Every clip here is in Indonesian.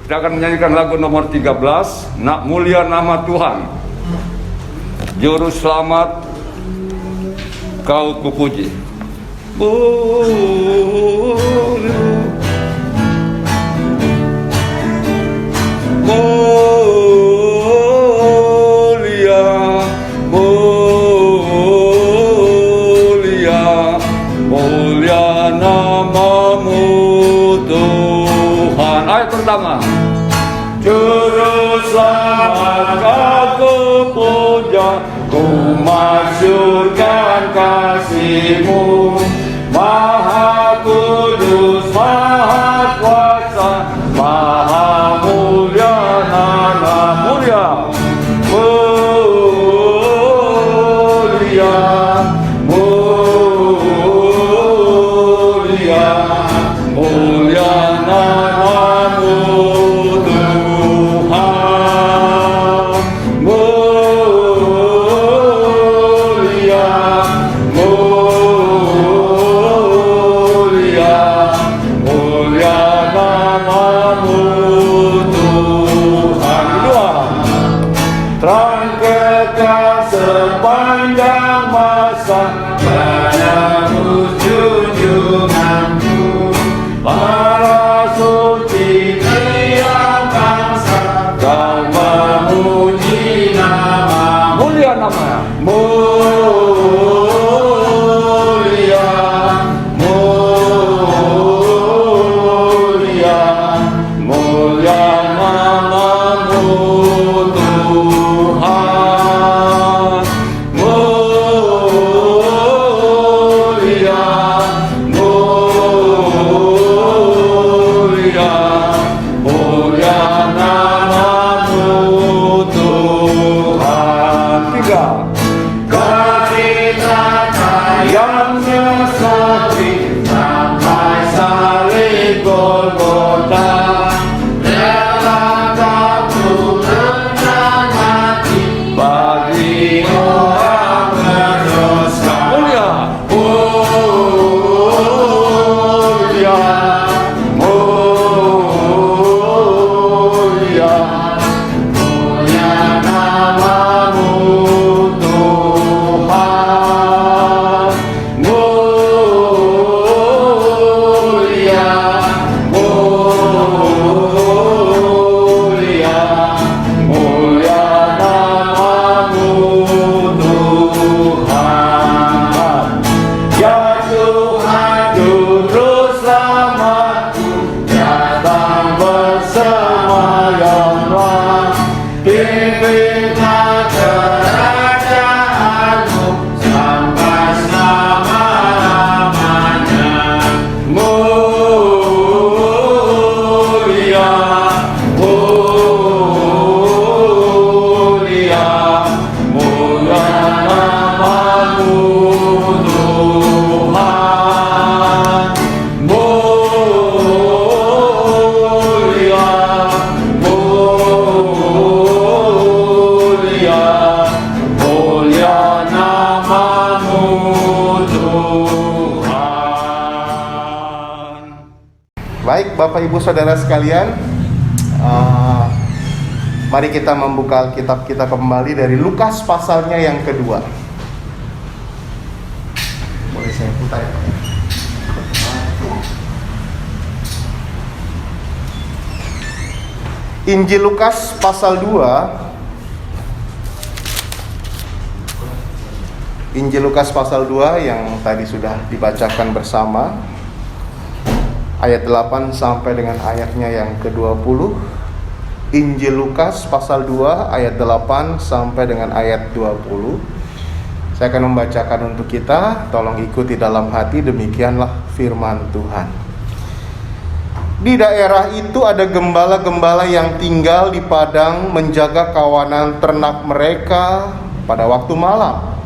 Kita akan menyanyikan lagu nomor 13, Nak Mulia Nama Tuhan. Juru Selamat Kau Kupuji. Mulia namamu Tuhan. Ayat pertama. Juru selamat Kau puja, ku masyurkan kasih-Mu. Maha kudus, maha kuasa, maha mulia nama mulia. Mulia namamu Tuhan. Mulia namamu Tuhan. Kedua, terang kekal sepanjang masa, padamu junjunganku. Para suci tiap bangsa, kau memuji nama. Mulia nama. Mulia, mulia, mulia namamu Tuhan. Mulia, mulia namamu Tuhan. Tiga. Cerita yang sesuai sampai salib Golgota, rela Kau rendah hati bagi orang berdosa. Mulia, mulia, mulia, mulia namamu Tuhan. Mulia, mulia, mulia namamu Tuhan. Ya Tuhan, Juru Selamatku, datang bersemayamlah. Pimpinlah kerajaanmu sampai selama-lamanya. Mulia, mulia, mulia namamu Tuhan. Mulia, mulia, mulia namamu Tuhan. Baik, Bapak Ibu Saudara sekalian, mari kita membuka Alkitab kita kembali dari Lukas pasalnya yang kedua. Boleh saya putar ya? Injil Lukas pasal 2. Injil Lukas pasal 2 yang tadi sudah dibacakan bersama, ayat 8 sampai dengan ayatnya yang ke-20. Injil Lukas pasal 2 ayat 8 sampai dengan ayat 20. Saya akan membacakan untuk kita, tolong ikuti dalam hati, demikianlah firman Tuhan. Di daerah itu ada gembala-gembala yang tinggal di padang menjaga kawanan ternak mereka pada waktu malam.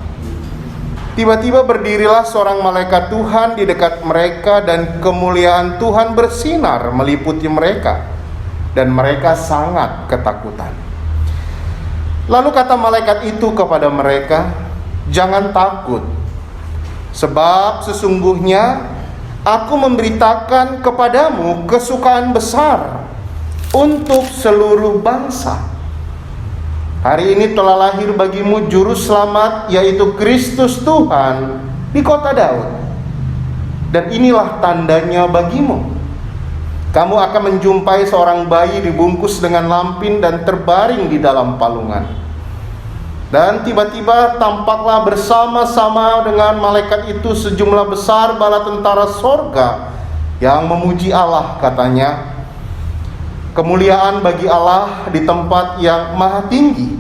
Tiba-tiba berdirilah seorang malaikat Tuhan di dekat mereka dan kemuliaan Tuhan bersinar meliputi mereka dan mereka sangat ketakutan. Lalu kata malaikat itu kepada mereka, "Jangan takut, sebab sesungguhnya Aku memberitakan kepadamu kesukaan besar untuk seluruh bangsa. Hari ini telah lahir bagimu juru selamat, yaitu Kristus Tuhan di kota Daud. Dan inilah tandanya bagimu. Kamu akan menjumpai seorang bayi dibungkus dengan lampin dan terbaring di dalam palungan. Dan tiba-tiba tampaklah bersama-sama dengan malaikat itu sejumlah besar bala tentara sorga yang memuji Allah, katanya, kemuliaan bagi Allah di tempat yang maha tinggi,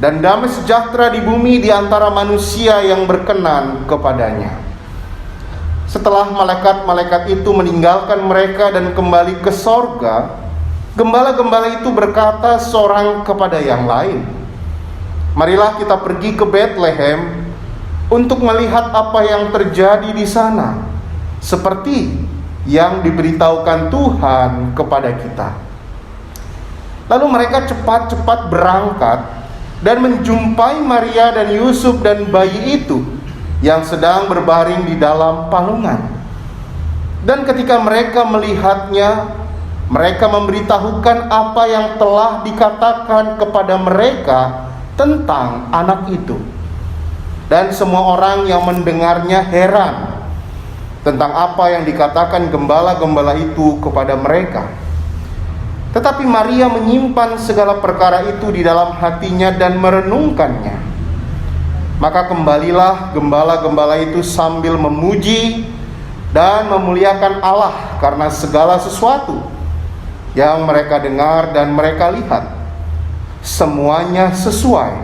dan damai sejahtera di bumi di antara manusia yang berkenan kepadanya. Setelah malaikat-malaikat itu meninggalkan mereka dan kembali ke sorga, gembala-gembala itu berkata seorang kepada yang lain, marilah kita pergi ke Betlehem untuk melihat apa yang terjadi di sana, seperti yang diberitahukan Tuhan kepada kita. Lalu mereka cepat-cepat berangkat dan menjumpai Maria dan Yusuf dan bayi itu yang sedang berbaring di dalam palungan. Dan ketika mereka melihatnya, mereka memberitahukan apa yang telah dikatakan kepada mereka tentang anak itu. Dan semua orang yang mendengarnya heran tentang apa yang dikatakan gembala-gembala itu kepada mereka. Tetapi Maria menyimpan segala perkara itu di dalam hatinya dan merenungkannya. Maka kembalilah gembala-gembala itu sambil memuji dan memuliakan Allah karena segala sesuatu yang mereka dengar dan mereka lihat. Semuanya sesuai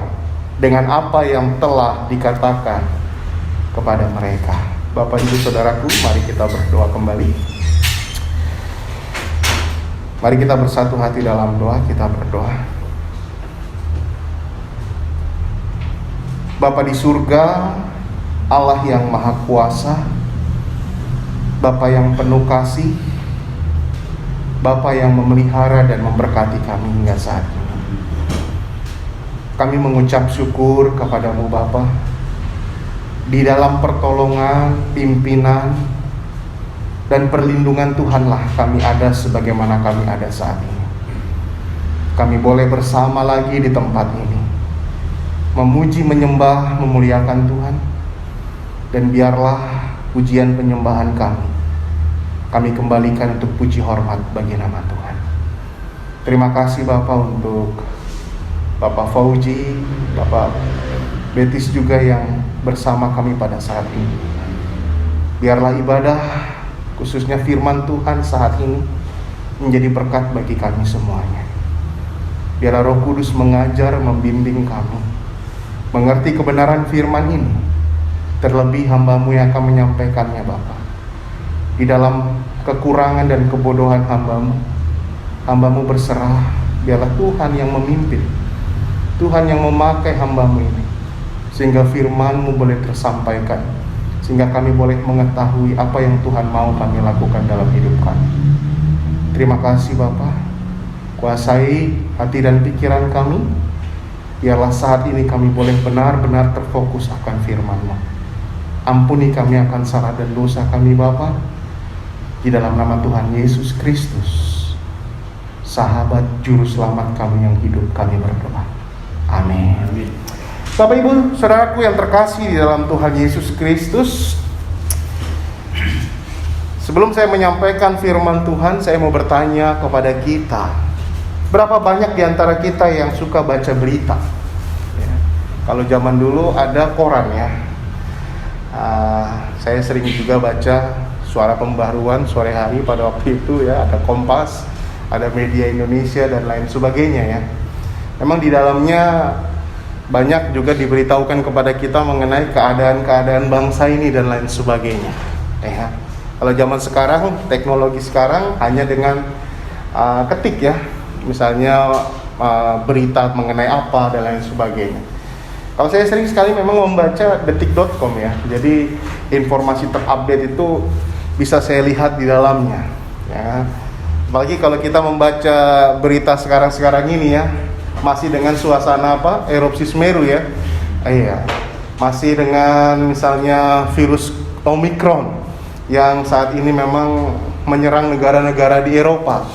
dengan apa yang telah dikatakan kepada mereka. Bapak, Ibu, Saudaraku, mari kita berdoa kembali. Mari kita bersatu hati dalam doa, kita berdoa. Bapa di surga, Allah yang maha kuasa, Bapa yang penuh kasih, Bapa yang memelihara dan memberkati kami hingga saat ini. Kami mengucap syukur kepadamu Bapa. Di dalam pertolongan, pimpinan, dan perlindungan Tuhanlah kami ada sebagaimana kami ada saat ini. Kami boleh bersama lagi di tempat ini, memuji, menyembah, memuliakan Tuhan. Dan biarlah pujian penyembahan kami kembalikan untuk puji hormat bagi nama Tuhan. Terima kasih Bapak untuk Bapak Fauji, Bapak Betis juga yang bersama kami pada saat ini. Biarlah ibadah, khususnya firman Tuhan saat ini, menjadi berkat bagi kami semuanya. Biarlah Roh Kudus mengajar, membimbing kami mengerti kebenaran firman ini. Terlebih hamba-Mu yang akan menyampaikannya Bapa. Di dalam kekurangan dan kebodohan hamba-Mu berserah. Biarlah Tuhan yang memimpin, Tuhan yang memakai hamba-Mu ini, sehingga firman-Mu boleh tersampaikan, sehingga kami boleh mengetahui apa yang Tuhan mau kami lakukan dalam hidup kami. Terima kasih Bapa. Kuasai hati dan pikiran kami. Biarlah saat ini kami boleh benar-benar terfokus akan firman-Mu. Ampuni kami akan salah dan dosa kami Bapa. Di dalam nama Tuhan Yesus Kristus, sahabat juru selamat kami yang hidup, kami berdoa. Amin. Bapak, Ibu, Saudaraku yang terkasih di dalam Tuhan Yesus Kristus, sebelum saya menyampaikan firman Tuhan, saya mau bertanya kepada kita, berapa banyak di antara kita yang suka baca berita? Ya. Kalau zaman dulu ada koran ya. Saya sering juga baca Suara Pembaharuan sore hari pada waktu itu ya, ada Kompas, ada Media Indonesia dan lain sebagainya ya. Memang di dalamnya banyak juga diberitahukan kepada kita mengenai keadaan-keadaan bangsa ini dan lain sebagainya. Ya. Kalau zaman sekarang, teknologi sekarang hanya dengan ketik ya, misalnya berita mengenai apa dan lain sebagainya. Kalau saya sering sekali memang membaca detik.com ya, jadi informasi terupdate itu bisa saya lihat di dalamnya ya. Apalagi kalau kita membaca berita sekarang ini ya, masih dengan suasana apa? Erupsi Semeru ya. Iya. Masih dengan misalnya virus Omicron yang saat ini memang menyerang negara-negara di Eropa.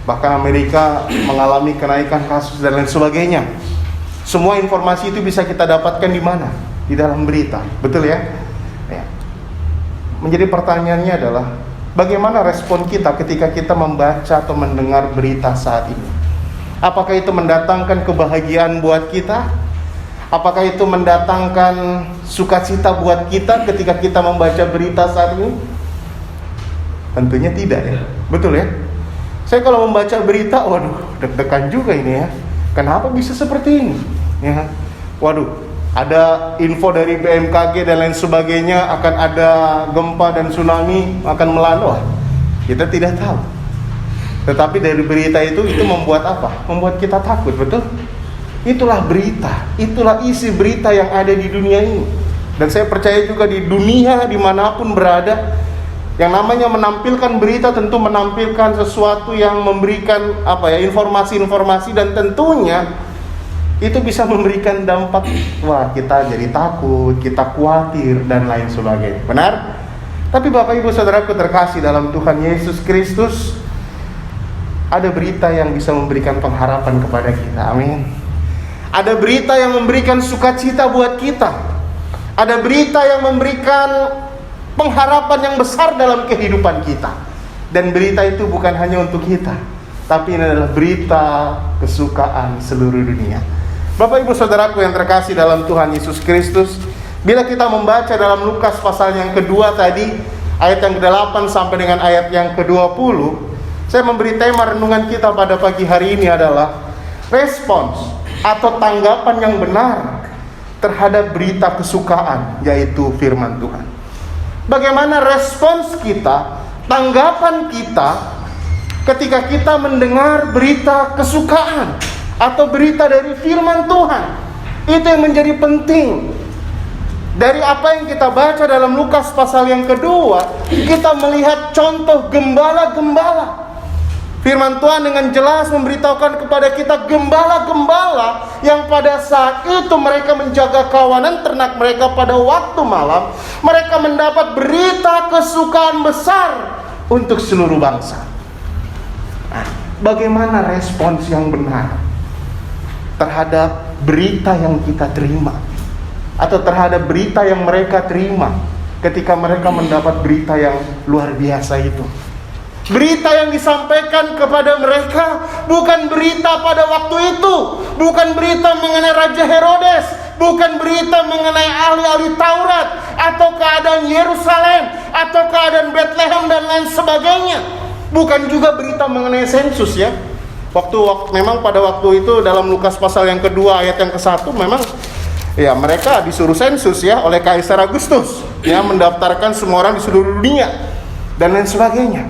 Bahkan Amerika mengalami kenaikan kasus dan lain sebagainya. Semua informasi itu bisa kita dapatkan di mana? Di dalam berita, betul ya? Ya. Menjadi pertanyaannya adalah, bagaimana respon kita ketika kita membaca atau mendengar berita saat ini? Apakah itu mendatangkan kebahagiaan buat kita? Apakah itu mendatangkan sukacita buat kita ketika kita membaca berita saat ini? Tentunya tidak ya, betul ya? Saya kalau membaca berita, waduh, deg-degan juga ini ya. Kenapa bisa seperti ini? Ya, waduh, ada info dari BMKG dan lain sebagainya akan ada gempa dan tsunami akan melanda. Kita tidak tahu. Tetapi dari berita itu membuat apa? Membuat kita takut, betul? Itulah berita, itulah isi berita yang ada di dunia ini. Dan saya percaya juga di dunia dimanapun berada, yang namanya menampilkan berita tentu menampilkan sesuatu yang memberikan informasi-informasi, dan tentunya itu bisa memberikan dampak, wah kita jadi takut, kita khawatir dan lain sebagainya. Benar? Tapi Bapak Ibu Saudaraku terkasih dalam Tuhan Yesus Kristus, ada berita yang bisa memberikan pengharapan kepada kita. Amin. Ada berita yang memberikan sukacita buat kita. Ada berita yang memberikan pengharapan yang besar dalam kehidupan kita. Dan berita itu bukan hanya untuk kita, tapi ini adalah berita kesukaan seluruh dunia. Bapak Ibu Saudaraku yang terkasih dalam Tuhan Yesus Kristus, bila kita membaca dalam Lukas pasal yang kedua tadi, ayat yang ke-8 sampai dengan ayat yang ke-20, saya memberi tema renungan kita pada pagi hari ini adalah respons atau tanggapan yang benar terhadap berita kesukaan, yaitu firman Tuhan. Bagaimana respons kita, tanggapan kita ketika kita mendengar berita kesukaan atau berita dari firman Tuhan. Itu yang menjadi penting. Dari apa yang kita baca dalam Lukas pasal yang kedua, kita melihat contoh gembala-gembala. Firman Tuhan dengan jelas memberitahukan kepada kita gembala-gembala yang pada saat itu mereka menjaga kawanan ternak mereka pada waktu malam. Mereka mendapat berita kesukaan besar untuk seluruh bangsa. Nah, bagaimana respons yang benar terhadap berita yang kita terima, atau terhadap berita yang mereka terima ketika mereka mendapat berita yang luar biasa itu? Berita yang disampaikan kepada mereka bukan berita pada waktu itu, bukan berita mengenai Raja Herodes, bukan berita mengenai ahli-ahli Taurat, atau keadaan Yerusalem, atau keadaan Bethlehem dan lain sebagainya. Bukan juga berita mengenai sensus ya. Memang pada waktu itu dalam Lukas pasal yang kedua ayat yang ke-1 memang ya mereka disuruh sensus ya oleh Kaisar Agustus ya, mendaftarkan semua orang di seluruh dunia dan lain sebagainya.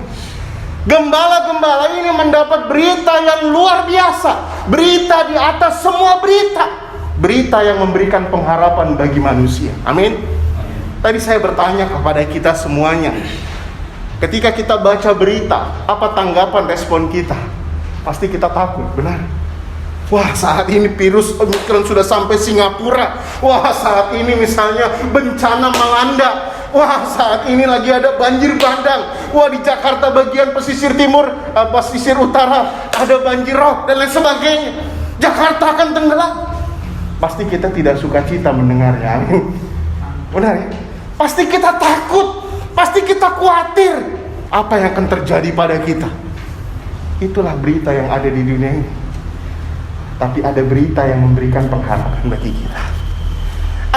Gembala-gembala ini mendapat berita yang luar biasa, berita di atas semua berita, berita yang memberikan pengharapan bagi manusia. Amin. Tadi saya bertanya kepada kita semuanya, ketika kita baca berita, apa tanggapan respon kita? Pasti kita takut, benar? Wah, saat ini virus Omicron sudah sampai Singapura. Wah, saat ini misalnya bencana melanda. Wah, saat ini lagi ada banjir bandang. Wah, di Jakarta bagian pesisir timur, pesisir utara ada banjir rob dan lain sebagainya. Jakarta akan tenggelam. Pasti kita tidak suka cita mendengarnya. Benar ya? Pasti kita takut. Pasti kita khawatir. Apa yang akan terjadi pada kita? Itulah berita yang ada di dunia ini. Tapi ada berita yang memberikan pengharapan bagi kita.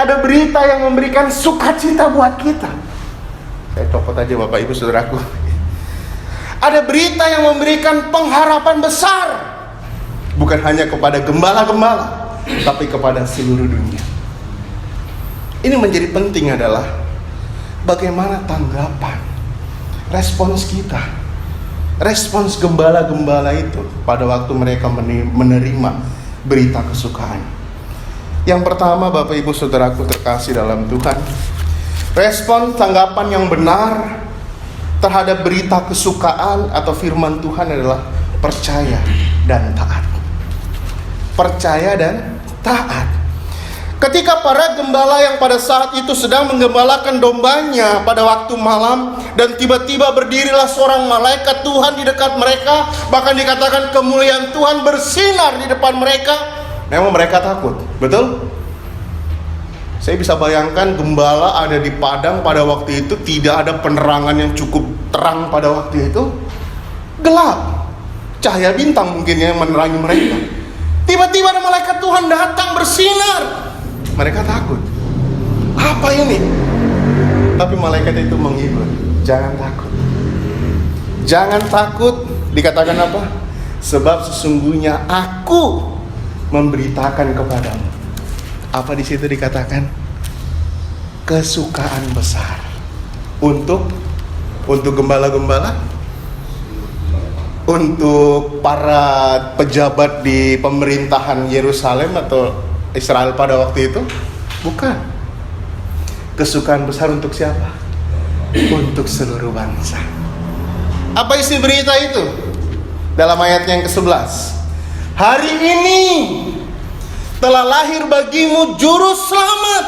Ada berita yang memberikan sukacita buat kita. Saya copot aja Bapak Ibu Saudaraku. Ada berita yang memberikan pengharapan besar, bukan hanya kepada gembala-gembala, tapi kepada seluruh dunia. Ini menjadi penting adalah bagaimana tanggapan, respons kita, respons gembala-gembala itu pada waktu mereka menerima berita kesukaan. Yang pertama Bapak Ibu Saudaraku terkasih dalam Tuhan, respon tanggapan yang benar terhadap berita kesukaan atau firman Tuhan adalah percaya dan taat. Percaya dan taat. Ketika para gembala yang pada saat itu sedang menggembalakan dombanya pada waktu malam, dan tiba-tiba berdirilah seorang malaikat Tuhan di dekat mereka, bahkan dikatakan kemuliaan Tuhan bersinar di depan mereka. Memang mereka takut, betul? Saya bisa bayangkan gembala ada di padang pada waktu itu, tidak ada penerangan yang cukup terang pada waktu itu, gelap, cahaya bintang mungkin yang menerangi mereka. Tiba-tiba ada malaikat Tuhan datang bersinar. Mereka takut. Apa ini? Tapi malaikat itu menghibur. Jangan takut. Jangan takut. Dikatakan apa? Sebab sesungguhnya aku memberitakan kepadamu. Apa di situ dikatakan? Kesukaan besar. Untuk gembala-gembala, untuk para pejabat di pemerintahan Yerusalem atau Israel pada waktu itu? Bukan. Kesukaan besar untuk siapa? Untuk seluruh bangsa. Apa isi berita itu? Dalam ayat yang ke-11. Hari ini telah lahir bagimu juru selamat.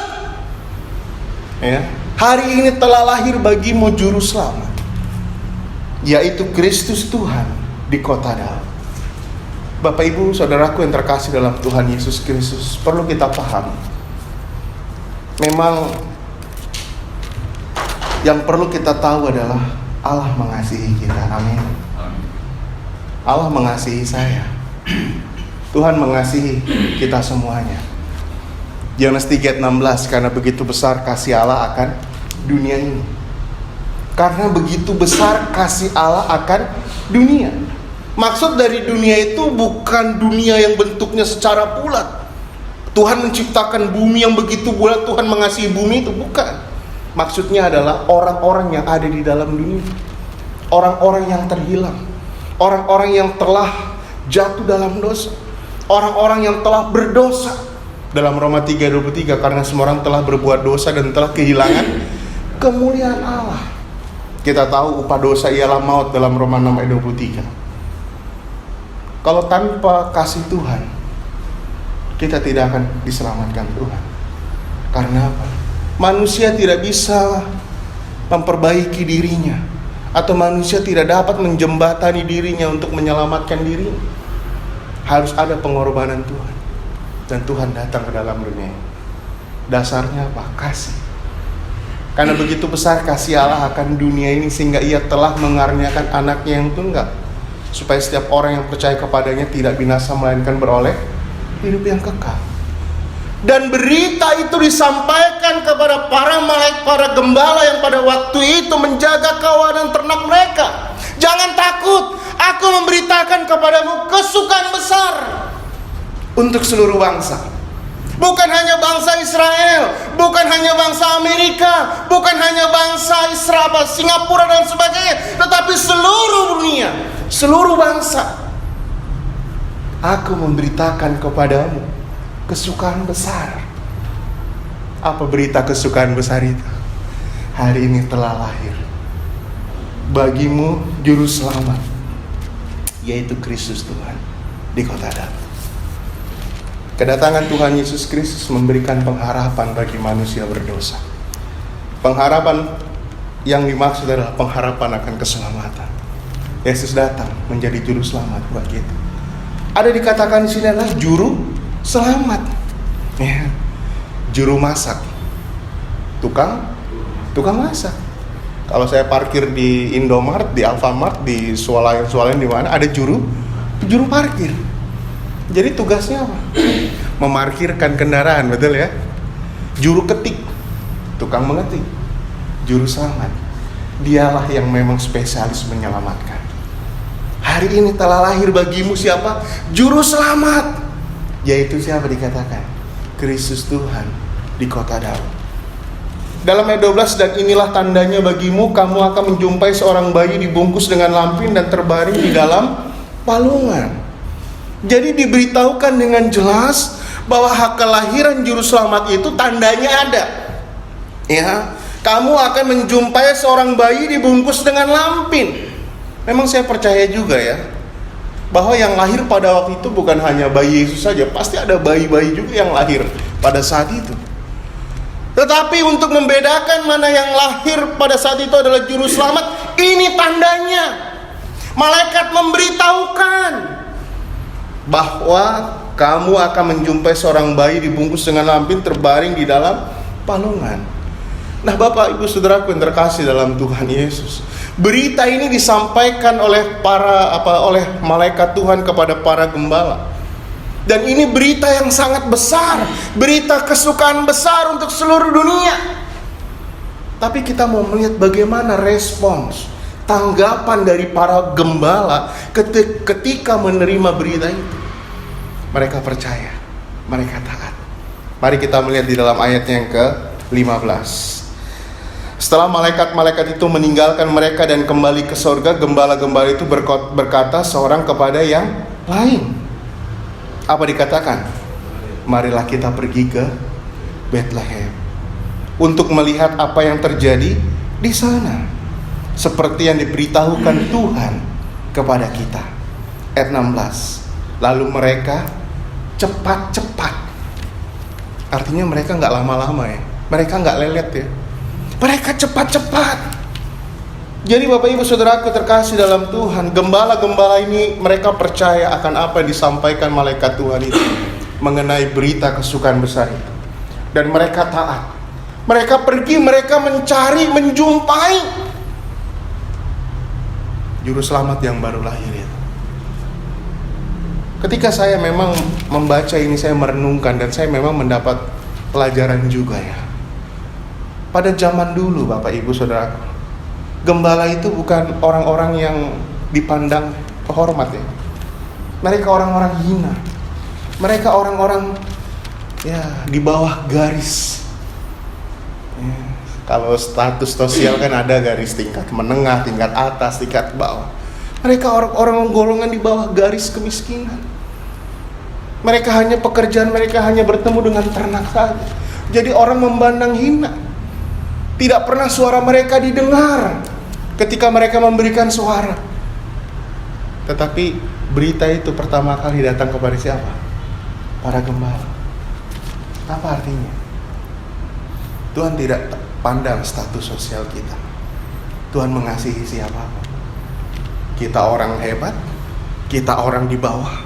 Ya. Hari ini telah lahir bagimu juru selamat, yaitu Kristus Tuhan di kota Daud. Bapak Ibu Saudaraku yang terkasih dalam Tuhan Yesus Kristus, perlu kita paham, memang yang perlu kita tahu adalah Allah mengasihi kita. Amin. Allah mengasihi saya. Tuhan mengasihi kita semuanya. Yohanes 3:16, karena begitu besar kasih Allah akan dunia ini. Karena begitu besar kasih Allah akan dunia. Maksud dari dunia itu bukan dunia yang bentuknya secara bulat. Tuhan menciptakan bumi yang begitu bulat, Tuhan mengasihi bumi itu, bukan. Maksudnya adalah orang-orang yang ada di dalam dunia. Orang-orang yang terhilang. Orang-orang yang telah jatuh dalam dosa. Orang-orang yang telah berdosa. Dalam Roma 3:23, karena semua orang telah berbuat dosa dan telah kehilangan kemuliaan Allah. Kita tahu upah dosa ialah maut dalam Roma 6:23. Kalau tanpa kasih Tuhan, kita tidak akan diselamatkan Tuhan. Karena apa? Manusia tidak bisa memperbaiki dirinya, atau manusia tidak dapat menjembatani dirinya untuk menyelamatkan dirinya. Harus ada pengorbanan Tuhan. Dan Tuhan datang ke dalam dunia. Dasarnya apa? Kasih. Karena begitu besar kasih Allah akan dunia ini, sehingga Ia telah mengaruniakan anaknya yang tunggal, supaya setiap orang yang percaya kepadanya tidak binasa, melainkan beroleh hidup yang kekal. Dan berita itu disampaikan kepada para malaikat, para gembala yang pada waktu itu menjaga kawanan ternak mereka. Jangan takut, aku memberitakan kepadamu kesukaan besar untuk seluruh bangsa. Bukan hanya bangsa Israel, bukan hanya bangsa Amerika, bukan hanya bangsa Israel, Singapura dan sebagainya, tetapi seluruh dunia, seluruh bangsa. Aku memberitakan kepadamu kesukaan besar. Apa berita kesukaan besar itu? Hari ini telah lahir bagimu juru selamat, yaitu Kristus Tuhan di kota Daud. Kedatangan Tuhan Yesus Kristus memberikan pengharapan bagi manusia berdosa. Pengharapan yang dimaksud adalah pengharapan akan keselamatan. Yesus datang menjadi juru selamat buat kita. Ada dikatakan di sini adalah juru selamat. Ya. Juru masak. Tukang masak. Kalau saya parkir di Indomart, di Alfamart, di swalayan di mana ada juru parkir. Jadi tugasnya apa? Memarkirkan kendaraan, betul ya? Juru ketik, tukang mengetik, juru selamat. Dialah yang memang spesialis menyelamatkan. Hari ini telah lahir bagimu siapa? Juru selamat. Yaitu siapa dikatakan? Kristus Tuhan di kota Daud. Dalam ayat 12, dan inilah tandanya bagimu, kamu akan menjumpai seorang bayi dibungkus dengan lampin dan terbaring di dalam palungan. Jadi diberitahukan dengan jelas bahwa hak kelahiran juru selamat itu tandanya ada. Ya, kamu akan menjumpai seorang bayi dibungkus dengan lampin. Memang saya percaya juga ya, bahwa yang lahir pada waktu itu bukan hanya bayi Yesus saja, pasti ada bayi-bayi juga yang lahir pada saat itu. Tetapi untuk membedakan mana yang lahir pada saat itu adalah juru selamat, ini tandanya. Malaikat memberitahukan bahwa kamu akan menjumpai seorang bayi dibungkus dengan lampin terbaring di dalam palungan. Nah, Bapak Ibu Saudaraku yang terkasih dalam Tuhan Yesus, berita ini disampaikan oleh oleh malaikat Tuhan kepada para gembala. Dan ini berita yang sangat besar, berita kesukaan besar untuk seluruh dunia. Tapi kita mau melihat bagaimana respons, tanggapan dari para gembala ketika menerima berita itu. Mereka percaya, mereka taat. Mari kita melihat di dalam ayatnya yang ke-15. Setelah malaikat-malaikat itu meninggalkan mereka dan kembali ke surga, gembala-gembala itu berkata seorang kepada yang lain. Apa dikatakan? Marilah kita pergi ke Bethlehem untuk melihat apa yang terjadi di sana, seperti yang diberitahukan Tuhan kepada kita. Ayat 16. Lalu mereka cepat-cepat. Artinya mereka nggak lama-lama ya. Mereka nggak lelet ya. Mereka cepat-cepat. Jadi Bapak Ibu Saudaraku terkasih dalam Tuhan, gembala-gembala ini mereka percaya akan apa yang disampaikan malaikat Tuhan itu mengenai berita kesukaan besar itu. Dan mereka taat. Mereka pergi, mereka mencari, menjumpai juru selamat yang baru lahir itu. Ketika saya memang membaca ini, saya merenungkan dan saya memang mendapat pelajaran juga ya. Pada zaman dulu Bapak Ibu Saudaraku, gembala itu bukan orang-orang yang dipandang terhormat ya. Mereka orang-orang hina. Mereka orang-orang ya di bawah garis. Ya, kalau status sosial kan ada garis tingkat menengah, tingkat atas, tingkat bawah. Mereka orang-orang golongan di bawah garis kemiskinan. Mereka hanya pekerjaan mereka hanya bertemu dengan ternak saja. Jadi orang memandang hina. Tidak pernah suara mereka didengar ketika mereka memberikan suara. Tetapi berita itu pertama kali datang kepada siapa? Para gembala. Apa artinya? Tuhan tidak pandang status sosial kita. Tuhan mengasihi siapapun. Kita orang hebat, kita orang di bawah,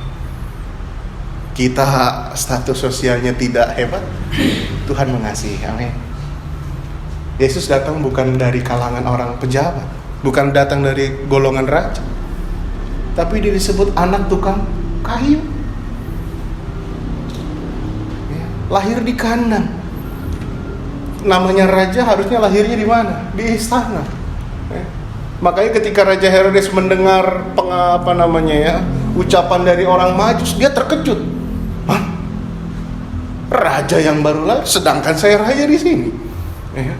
kita status sosialnya tidak hebat, Tuhan mengasihi. Amin. Yesus datang bukan dari kalangan orang pejabat, bukan datang dari golongan raja, tapi dia disebut anak tukang kayu. Ya, lahir di kandang. Namanya raja harusnya lahirnya di mana? Di istana. Ya. Makanya ketika Raja Herodes mendengar ucapan dari orang Majus, dia terkejut. Hah? Raja yang baru lahir, sedangkan saya raja di sini. Ya.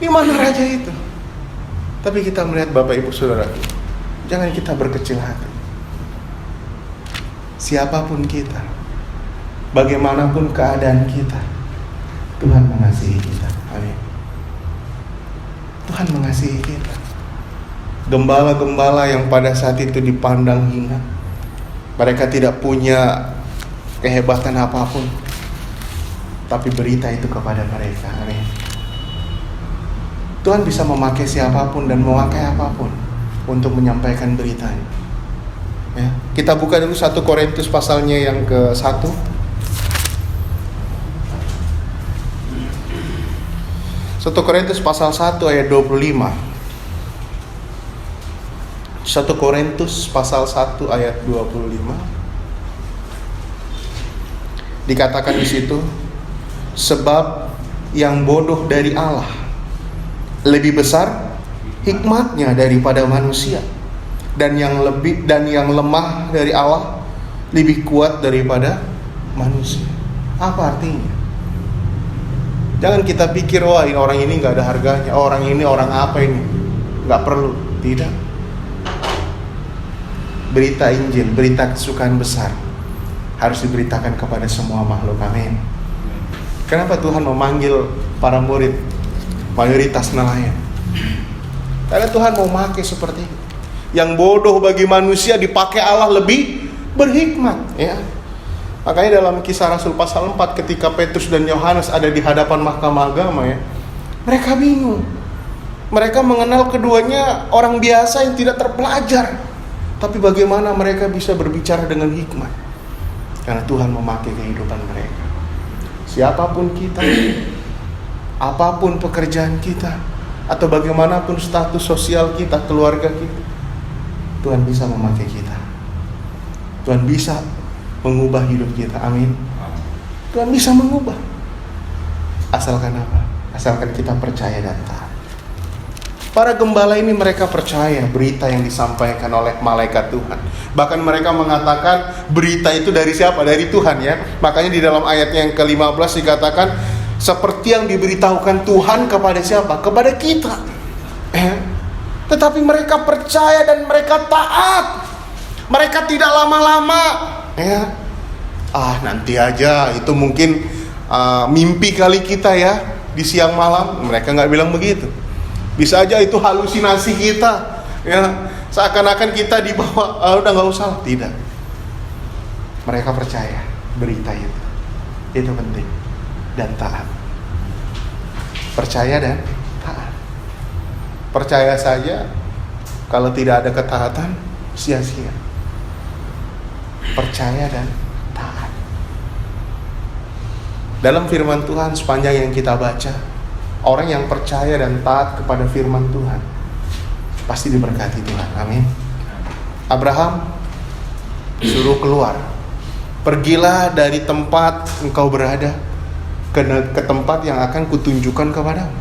Di mana raja itu? Tapi kita melihat Bapak Ibu Saudara, jangan kita berkecil hati. Siapapun kita, bagaimanapun keadaan kita, Tuhan mengasihi kita. Amin. Tuhan mengasihi kita. Gembala-gembala yang pada saat itu dipandang hina, mereka tidak punya kehebatan apapun, tapi berita itu kepada mereka. Amin. Tuhan bisa memakai siapapun dan memakai apapun untuk menyampaikan beritanya. Ya, kita buka dulu 1 Korintus pasalnya yang ke-1. 1 Korintus pasal 1 ayat 25. 1 Korintus pasal 1 ayat 25. Dikatakan di situ, sebab yang bodoh dari Allah lebih besar hikmatnya daripada manusia, dan yang lemah dari Allah lebih kuat daripada manusia. Apa artinya? Jangan kita pikir, wah ini orang ini nggak ada harganya, orang ini orang apa ini, nggak perlu. Tidak. Berita Injil, berita kesukaan besar harus diberitakan kepada semua makhluk. Amin. Kenapa Tuhan memanggil para murid mayoritas nelayan? Karena Tuhan mau pakai seperti itu. Yang bodoh bagi manusia dipakai Allah lebih berhikmat, ya. Makanya dalam Kisah Rasul pasal 4 ketika Petrus dan Yohanes ada di hadapan mahkamah agama ya, mereka bingung. Mereka mengenal keduanya orang biasa yang tidak terpelajar. Tapi bagaimana mereka bisa berbicara dengan hikmat? Karena Tuhan memakai kehidupan mereka. Siapapun kita, apapun pekerjaan kita, atau bagaimanapun status sosial kita, keluarga kita, Tuhan bisa memakai kita. Tuhan bisa mengubah hidup kita. Amin. Tuhan bisa mengubah. Asalkan apa? Asalkan kita percaya dan taat. Para gembala ini mereka percaya berita yang disampaikan oleh malaikat Tuhan. Bahkan mereka mengatakan berita itu dari siapa? Dari Tuhan ya. Makanya di dalam ayatnya yang ke-15 dikatakan seperti yang diberitahukan Tuhan kepada siapa? Kepada kita. Tetapi mereka percaya dan mereka taat. Mereka tidak lama-lama ya. Nanti aja, itu mungkin mimpi kali kita ya di siang malam. Mereka nggak bilang begitu. Bisa aja itu halusinasi kita ya, seakan-akan kita dibawa, udah nggak usah. Tidak. Mereka percaya berita itu penting, dan taat. Percaya dan taat. Percaya saja kalau tidak ada ketaatan sia-sia. Percaya dan taat. Dalam firman Tuhan sepanjang yang kita baca, orang yang percaya dan taat kepada firman Tuhan pasti diberkati Tuhan. Amin. Abraham disuruh keluar. Pergilah dari tempat engkau berada ke tempat yang akan kutunjukkan kepadamu.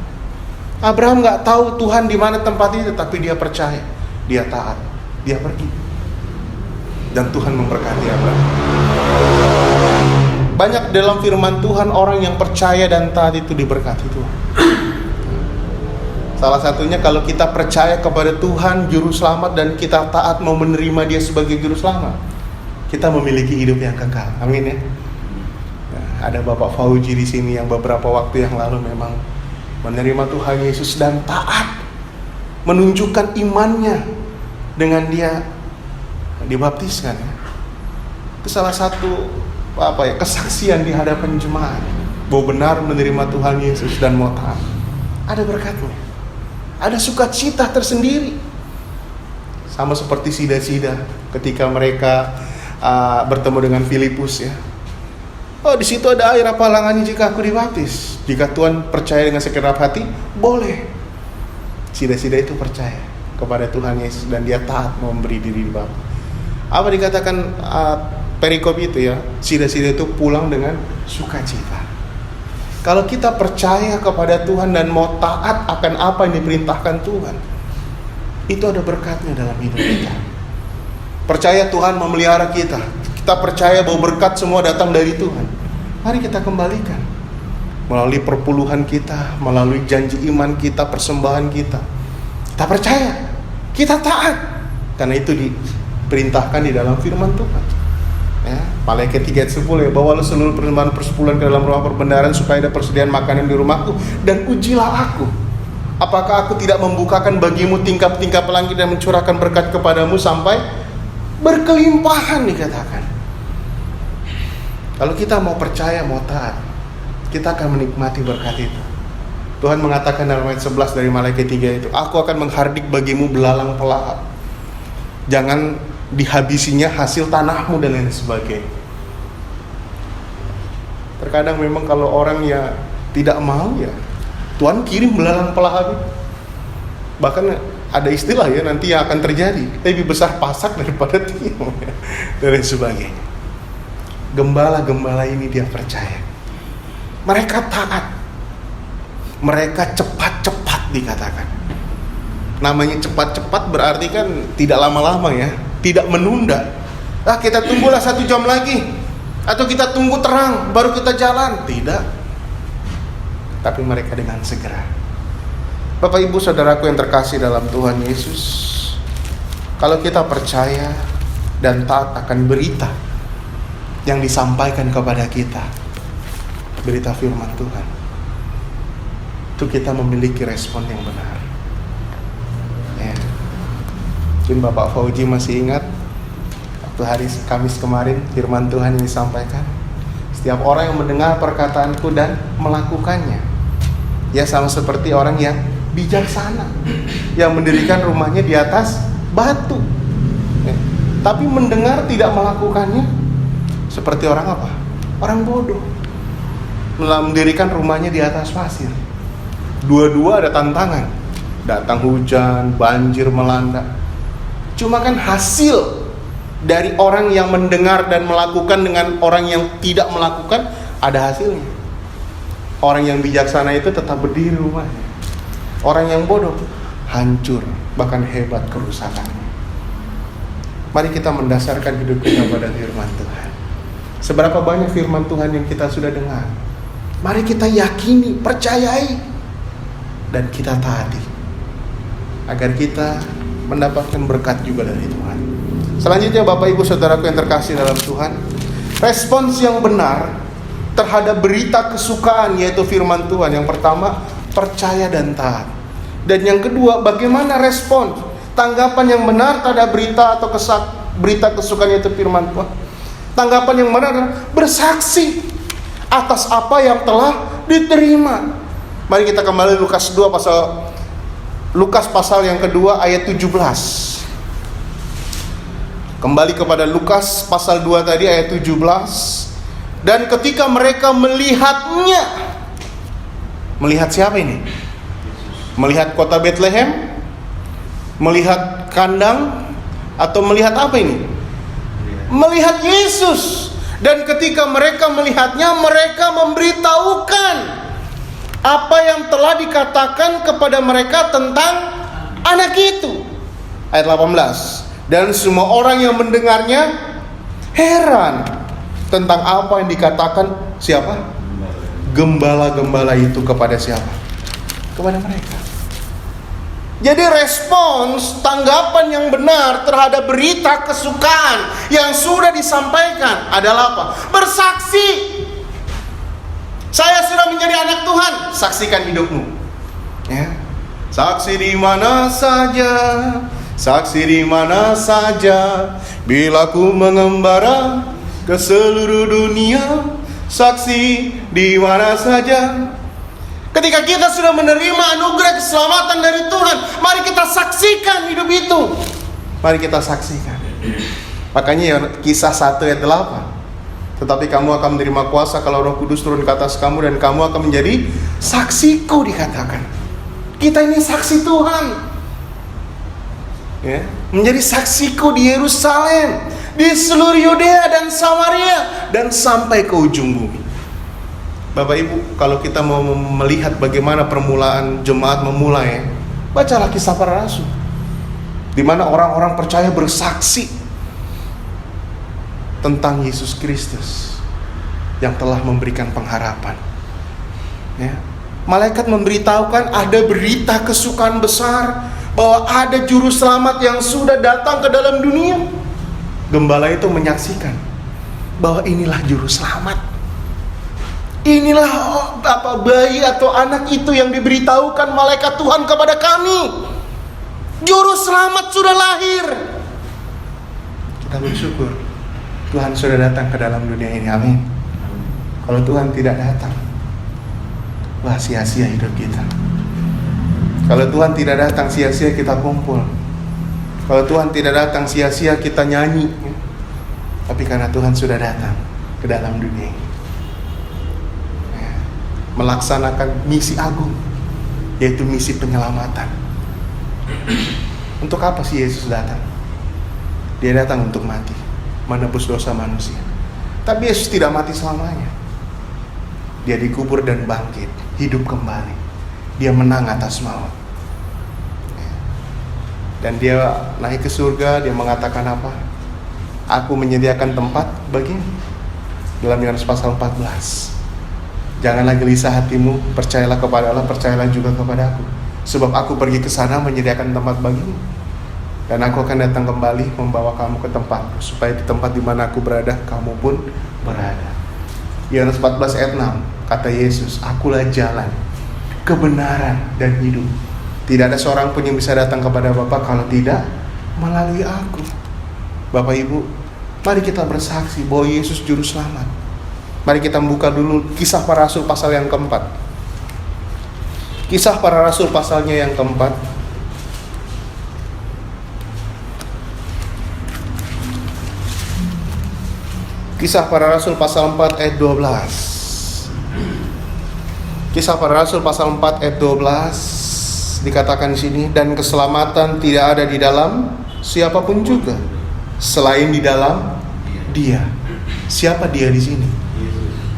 Abraham gak tahu Tuhan di mana tempat itu, tapi dia percaya, dia taat, dia pergi. Dan Tuhan memberkati Abraham. Banyak dalam firman Tuhan orang yang percaya dan taat itu diberkati Tuhan. Salah satunya kalau kita percaya kepada Tuhan Juru Selamat dan kita taat mau menerima Dia sebagai Juru Selamat, kita memiliki hidup yang kekal. Amin ya. Nah, ada Bapak Fauji di sini yang beberapa waktu yang lalu memang menerima Tuhan Yesus dan taat, menunjukkan imannya dengan dia dibaptiskan. Itu salah satu kesaksian di hadapan jemaat bahwa benar menerima Tuhan Yesus dan mau taat. Ada berkatnya, ada sukacita tersendiri. Sama seperti sida-sida ketika mereka bertemu dengan Filipus ya. Oh, di situ ada air, apa halangannya jika aku dibaptis? Jika Tuhan percaya dengan segenap hati, boleh. Sida-sida itu percaya kepada Tuhan Yesus dan dia taat memberi diri dibaptis. Apa dikatakan perikop itu ya? Sida-sida itu pulang dengan sukacita. Kalau kita percaya kepada Tuhan dan mau taat akan apa yang diperintahkan Tuhan, itu ada berkatnya dalam hidup kita. Percaya Tuhan memelihara kita. Kita percaya bahwa berkat semua datang dari Tuhan. Mari kita kembalikan melalui perpuluhan kita, melalui janji iman kita, persembahan kita. Kita percaya, kita taat, karena itu diperintahkan di dalam firman Tuhan. Ya, Malaikat 3 ayat 10 ya, bawalah seluruh persembahan persepuluhan ke dalam rumah perbendaharaan supaya ada persediaan makanan di rumahku, dan ujilah aku. Apakah aku tidak membukakan bagimu tingkap-tingkap langit dan mencurahkan berkat kepadamu sampai berkelimpahan, dikatakan. Kalau kita mau percaya, mau taat, kita akan menikmati berkat itu. Tuhan mengatakan dalam ayat 11 dari Malaikat 3 itu, aku akan menghardik bagimu belalang pelahap, jangan dihabisinya hasil tanahmu dan lain sebagainya. Terkadang memang kalau orang ya tidak mau ya, Tuhan kirim belalang pelahap itu. Bahkan ada istilah ya, nanti yang akan terjadi lebih besar pasak daripada timun ya, dan lain sebagainya. Gembala-gembala ini dia percaya, mereka taat, mereka cepat-cepat dikatakan. Namanya cepat-cepat berarti kan tidak lama-lama ya, tidak menunda. Kita tunggulah 1 jam lagi, atau kita tunggu terang baru kita jalan. Tidak. Tapi mereka dengan segera. Bapak ibu saudaraku yang terkasih dalam Tuhan Yesus, kalau kita percaya dan taat akan berita yang disampaikan kepada kita, berita firman Tuhan, itu kita memiliki respon yang benar ya. Mungkin Bapak Fauji masih ingat Waktu hari Kamis kemarin firman Tuhan ini disampaikan, setiap orang yang mendengar perkataanku dan melakukannya, ya sama seperti orang yang bijaksana yang mendirikan rumahnya di atas batu. Tapi mendengar tidak melakukannya seperti orang apa? Orang bodoh mendirikan rumahnya di atas pasir. Dua-dua ada tantangan. Datang hujan, banjir melanda. Cuma kan hasil dari orang yang mendengar dan melakukan dengan orang yang tidak melakukan ada hasilnya. Orang yang bijaksana itu tetap berdiri rumahnya. Orang yang bodoh hancur, bahkan hebat kerusakannya. Mari kita mendasarkan hidup kita pada firman Tuhan. Seberapa banyak firman Tuhan yang kita sudah dengar, mari kita yakini, percayai, dan kita taati, agar kita mendapatkan berkat juga dari Tuhan. Selanjutnya Bapak Ibu Saudaraku yang terkasih dalam Tuhan, respons yang benar terhadap berita kesukaan yaitu firman Tuhan. Yang pertama, percaya dan taat. Dan yang kedua, bagaimana respon tanggapan yang benar terhadap berita atau berita kesukaan yaitu firman Tuhan. Tanggapan yang benar adalah bersaksi atas apa yang telah diterima. Mari kita kembali Lukas pasal yang kedua ayat 17. Kembali kepada Lukas pasal 2 tadi ayat 17. Dan ketika mereka melihatnya, melihat siapa ini? Melihat kota Bethlehem? Melihat kandang? Atau melihat apa ini? Melihat Yesus. Dan ketika mereka melihatnya, mereka memberitahukan apa yang telah dikatakan kepada mereka tentang anak itu. Ayat 18. Dan semua orang yang mendengarnya heran tentang apa yang dikatakan siapa? Gembala-gembala itu kepada siapa? Kepada mereka. Jadi respons tanggapan yang benar terhadap berita kesukaan yang sudah disampaikan adalah apa? Bersaksi. Saya sudah menjadi anak Tuhan. Saksikan hidupmu. Ya. Saksi di mana saja, saksi di mana saja, bila ku mengembara ke seluruh dunia, saksi di mana saja. Ketika kita sudah menerima anugerah keselamatan dari Tuhan, mari kita saksikan hidup itu. Mari kita saksikan. Makanya Kisah 1 ayat 8. Tetapi kamu akan menerima kuasa kalau Roh Kudus turun ke atas kamu, dan kamu akan menjadi saksiku, dikatakan. Kita ini saksi Tuhan. Ya, menjadi saksiku di Yerusalem, di seluruh Yudea dan Samaria, dan sampai ke ujung bumi. Bapak Ibu, kalau kita mau melihat bagaimana permulaan jemaat memulai, bacalah Kisah Para Rasul, di mana orang-orang percaya bersaksi tentang Yesus Kristus yang telah memberikan pengharapan. Ya. Malaikat memberitahukan ada berita kesukaan besar, bahwa ada juru selamat yang sudah datang ke dalam dunia. Gembala itu menyaksikan bahwa inilah juru selamat. Inilah bayi atau anak itu yang diberitahukan malaikat Tuhan kepada kami. Juru selamat sudah lahir. Kita bersyukur Tuhan sudah datang ke dalam dunia ini. Amin. Kalau Tuhan tidak datang, wah, sia-sia hidup kita. Kalau Tuhan tidak datang, sia-sia kita kumpul. Kalau Tuhan tidak datang, sia-sia kita nyanyi. Tapi karena Tuhan sudah datang ke dalam dunia ini, melaksanakan misi agung, yaitu misi penyelamatan. Untuk apa sih Yesus datang? Dia datang untuk mati, menebus dosa manusia. Tapi Yesus tidak mati selamanya. Dia dikubur dan bangkit, hidup kembali. Dia menang atas maut. Dan dia naik ke surga. Dia mengatakan apa? Aku menyediakan tempat bagimu. Dalam Yohanes pasal 14. Janganlah gelisah hatimu, percayalah kepada Allah, percayalah juga kepada aku. Sebab aku pergi ke sana menyediakan tempat bagimu. Dan aku akan datang kembali membawa kamu ke tempatku, supaya di tempat di mana aku berada, kamu pun berada. Yohanes 14 ayat 6, kata Yesus, akulah jalan, kebenaran, dan hidup. Tidak ada seorang pun yang bisa datang kepada Bapa kalau tidak melalui aku. Bapak Ibu, Mari kita bersaksi bahwa Yesus juru selamat. Mari kita buka dulu Kisah Para Rasul pasal yang keempat. Kisah Para Rasul pasalnya yang keempat. Kisah Para Rasul pasal 4 ayat 12. Kisah Para Rasul pasal 4 ayat 12 dikatakan di sini, dan keselamatan tidak ada di dalam siapapun juga selain di dalam Dia. Siapa Dia di sini?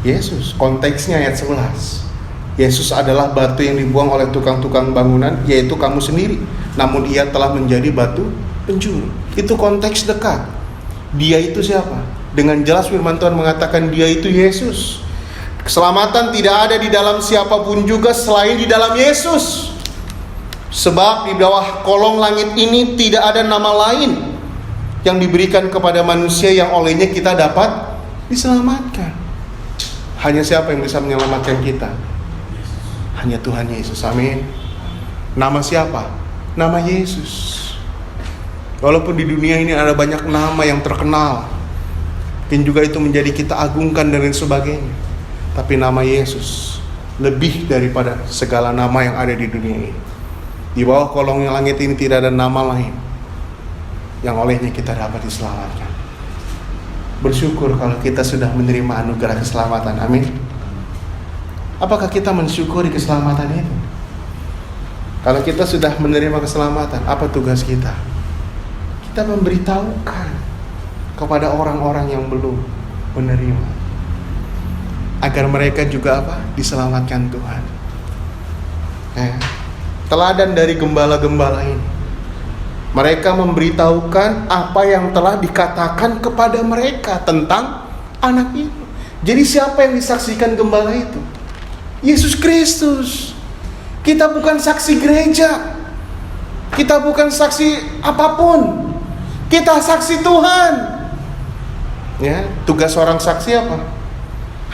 Yesus. Konteksnya ayat 11. Yesus adalah batu yang dibuang oleh tukang-tukang bangunan, yaitu kamu sendiri. Namun Ia telah menjadi batu penjuru. Itu konteks dekat. Dia itu siapa? Dengan jelas firman Tuhan mengatakan Dia itu Yesus. Keselamatan tidak ada di dalam siapapun juga selain di dalam Yesus. Sebab di bawah kolong langit ini tidak ada nama lain yang diberikan kepada manusia yang olehnya kita dapat diselamatkan. Hanya siapa yang bisa menyelamatkan kita? Hanya Tuhan Yesus. Amin. Nama siapa? Nama Yesus. Walaupun di dunia ini ada banyak nama yang terkenal, mungkin juga itu menjadi kita agungkan dan lain sebagainya, tapi nama Yesus lebih daripada segala nama yang ada di dunia ini. Di bawah kolong langit ini tidak ada nama lain yang olehnya kita dapat diselamatkan. Bersyukur kalau kita sudah menerima anugerah keselamatan. Amin. Apakah kita mensyukuri keselamatan itu? Kalau kita sudah menerima keselamatan, apa tugas kita? Kita memberitahukan kepada orang-orang yang belum menerima, agar mereka juga diselamatkan Tuhan. Teladan dari gembala-gembala ini, mereka memberitahukan apa yang telah dikatakan kepada mereka tentang anak itu. Jadi siapa yang disaksikan gembala itu? Yesus Kristus. Kita bukan saksi gereja, kita bukan saksi apapun, kita saksi Tuhan. Ya, tugas seorang saksi apa?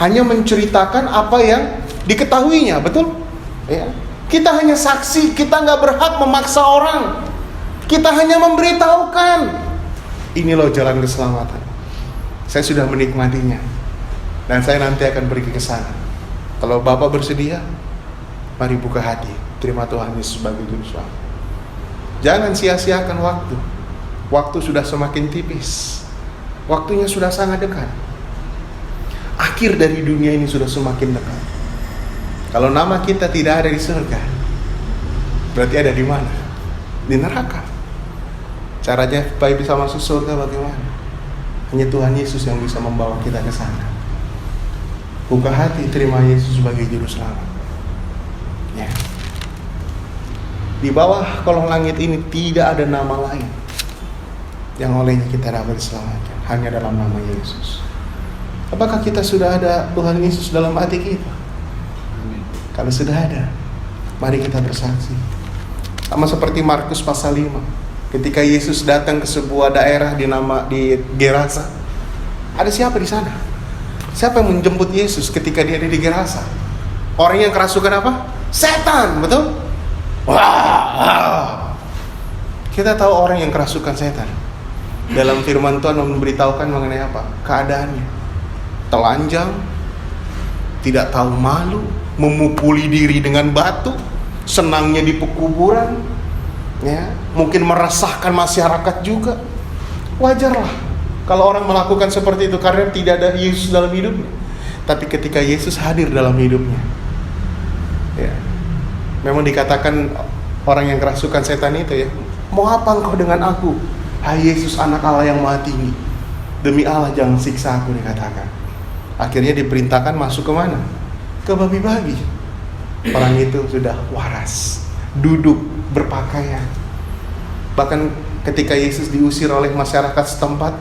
Hanya menceritakan apa yang diketahuinya, betul? Ya. Kita hanya saksi, kita nggak berhak memaksa orang. Kita hanya memberitahukan. Ini loh jalan keselamatan. Saya sudah menikmatinya, dan saya nanti akan pergi ke sana. Kalau Bapak bersedia, mari buka hati, terima Tuhan Yesus sebagai juru selamat. Jangan sia-siakan waktu. Waktu sudah semakin tipis. Waktunya sudah sangat dekat. Akhir dari dunia ini sudah semakin dekat. Kalau nama kita tidak ada di surga, berarti ada di mana? Di neraka. Caranya supaya bisa masuk surga bagaimana? Hanya Tuhan Yesus yang bisa membawa kita ke sana. Buka hati, terima Yesus sebagai juru selamat. Ya. Di bawah kolong langit ini tidak ada nama lain yang olehnya kita dapat diselamatkan, hanya dalam nama Yesus. Apakah kita sudah ada Tuhan Yesus dalam hati kita? Kalau sudah ada, mari kita bersaksi. Sama seperti Markus pasal 5. Ketika Yesus datang ke sebuah daerah di Gerasa, ada siapa di sana? Siapa yang menjemput Yesus ketika dia ada di Gerasa? Orang yang kerasukan apa? Setan, betul? Wah. Kita tahu orang yang kerasukan setan. Dalam firman Tuhan memberitahukan mengenai apa? Keadaannya telanjang, tidak tahu malu, memukuli diri dengan batu, senangnya di pekuburan, ya, mungkin meresahkan masyarakat juga. Wajarlah kalau orang melakukan seperti itu karena tidak ada Yesus dalam hidupnya. Tapi ketika Yesus hadir dalam hidupnya, ya, memang dikatakan orang yang kerasukan setan itu, ya, mau apa engkau dengan aku, hai Yesus anak Allah yang maha tinggi, demi Allah jangan siksa aku, dikatakan. Akhirnya diperintahkan masuk ke mana? Ke babi-babi. Orang itu sudah waras, duduk, berpakaian. Bahkan ketika Yesus diusir oleh masyarakat setempat,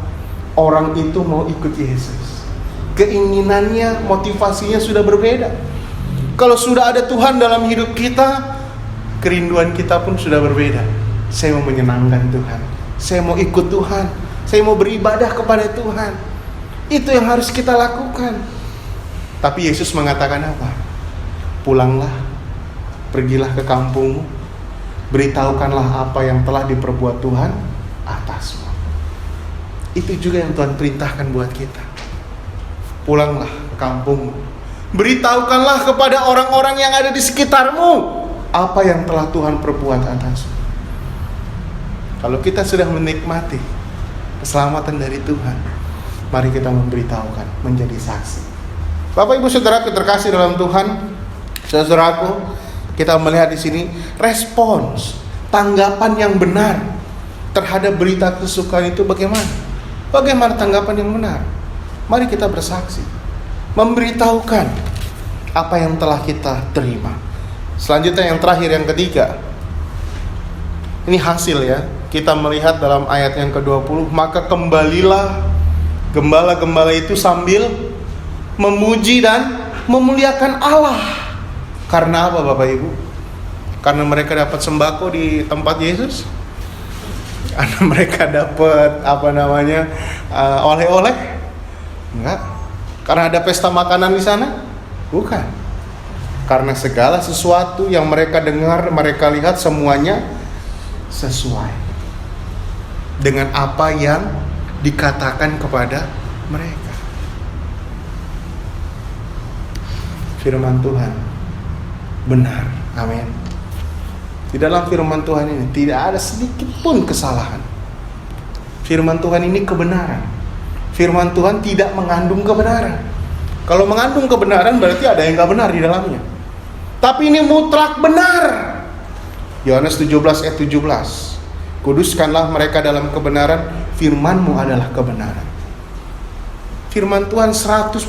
orang itu mau ikut Yesus. Keinginannya, motivasinya sudah berbeda. Kalau sudah ada Tuhan dalam hidup kita, kerinduan kita pun sudah berbeda. Saya mau menyenangkan Tuhan, saya mau ikut Tuhan, saya mau beribadah kepada Tuhan. Itu yang harus kita lakukan. Tapi Yesus mengatakan apa? Pulanglah, pergilah ke kampungmu, beritahukanlah apa yang telah diperbuat Tuhan atasmu. Itu juga yang Tuhan perintahkan buat kita. Pulanglah ke kampungmu, beritahukanlah kepada orang-orang yang ada di sekitarmu apa yang telah Tuhan perbuat atasmu. Kalau kita sudah menikmati keselamatan dari Tuhan, mari kita memberitahukan, menjadi saksi. Bapak Ibu Saudara terkasih dalam Tuhan, saudaraku, kita melihat di sini respons, tanggapan yang benar terhadap berita kesukaan itu bagaimana? Bagaimana tanggapan yang benar? Mari kita bersaksi, memberitahukan apa yang telah kita terima. Selanjutnya yang terakhir, yang ketiga. Ini hasil ya. Kita melihat dalam ayat yang ke-20, maka kembalilah gembala-gembala itu sambil memuji dan memuliakan Allah. Karena apa Bapak Ibu? Karena mereka dapat sembako di tempat Yesus? Karena mereka dapat oleh-oleh? Enggak. Karena ada pesta makanan di sana? Bukan. Karena segala sesuatu yang mereka dengar, mereka lihat, semuanya sesuai dengan apa yang dikatakan kepada mereka. Firman Tuhan benar. Amin. Di dalam firman Tuhan ini tidak ada sedikit pun kesalahan. Firman Tuhan ini kebenaran. Firman Tuhan tidak mengandung kebenaran. Kalau mengandung kebenaran berarti ada yang gak benar di dalamnya. Tapi ini mutlak benar. Yohanes 17 ayat 17. Kuduskanlah mereka dalam kebenaran, firman-Mu adalah kebenaran. Firman Tuhan 100%